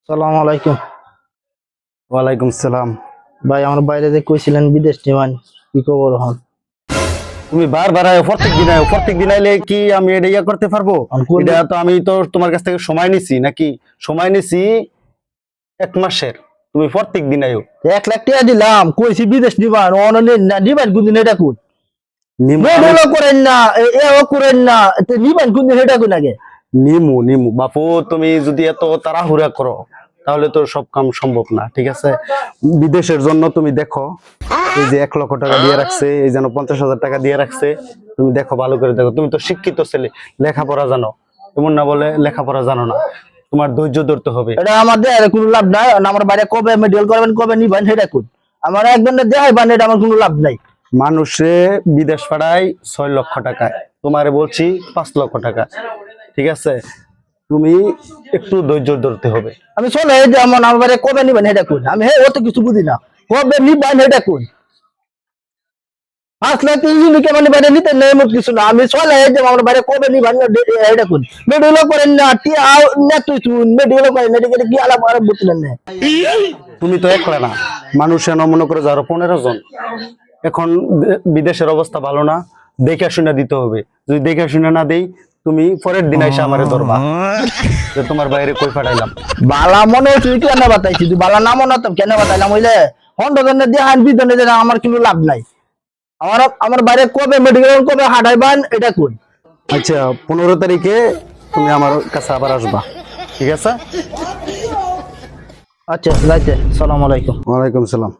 সালাম আলাইকুম। ওয়ালাইকুম সালাম। ভাই আমার বাইরে যে কইছিলেন বিদেশ নিমান, কি খবর হন? তুমি বারবার প্রত্যেক দিন আইলে কি আমি এটা ইয়া করতে পারবো? এটা তো আমি তো তোমার কাছ থেকে সময় নিছি নাকি? সময় নিছি 1 মাসের, তুমি প্রত্যেক দিন আইও। 1 লাখ টাকা দিলাম, কইছি বিদেশ নিবান, অনলাইন না নিবান কোনদিন এটা কোন? মেডুলো করেন না, এও করেন না, নিবান কোনদিন এটা কোন আগে? নিমু বাপু, তুমি যদি এত তাড়াহুড়া করো তাহলে তো সব কাম সম্ভব না, ঠিক আছে? বিদেশের জন্য তুমি দেখো, এই যে 1 লক্ষ টাকা দিয়ে রাখছে, এই যেন 50,000 টাকা দিয়ে রাখছে, তুমি দেখো, ভালো করে দেখো। তুমি তো শিক্ষিত ছেলে, লেখাপড়া জানো, এমন না বলে লেখাপড়া জানো না। তোমার ধৈর্য ধরতে হবে। এটা আমাদের কোনো লাভ নাই। আমার বাইরে কবে মেডিকেল করবেন, কবে নিবেন সেটা কোন? আমার একদম দেখাইবেন, এটা আমার কোনো লাভ নাই। মানুষে বিদেশ পাঠায় 6 লক্ষ টাকায়, তোমারে বলছি 5 লক্ষ টাকা, ঠিক আছে? তুমি একটু ধৈর্য ধরতে হবে। আমি চলে যে আমার বাইরে কবে নিবেন সেটা কোন? আমি অত কিছু বুঝি না, কবে নিবেন সেটা কোন? 5 লাখ টাকা মানে বাইরে নিতে নেই মত কিছু না। আমি চলে যে আমার বাইরে কবে নিবেন এটা কোন? মেডিকেল করেন না, না তুই শুন, মেডিকেল করেন না, এটা কি আলাপ আরব বুঝলেন না? তুমি তো একলা না, মানুষ এনে মনে করে যারা 15 জন। এখন বিদেশের অবস্থা ভালো না, দেখে শুনে দিতে হবে। যদি দেখে শুনে না দেই, তুমি পরের দিন এসে আমারে ধরবা যে তোমার বাইরে কই পাঠাইলাম। বালা মনে হচ্ছে কেন বাতাইছি, তুই বালা না মনে হতাম কেন বাতাইলাম? হইলে হন্ডজনে দেখান বিধনে যে আমার কোনো লাভ নাই। আমার বাইরে কবে মেডিকেল কবে হাঁটাইবান এটা কোন? আচ্ছা, 15 তারিখে তুমি আমার কাছে আবার আসবা, ঠিক আছে? আচ্ছা যাইতে। সালাম আলাইকুম। ওয়ালাইকুম সালাম।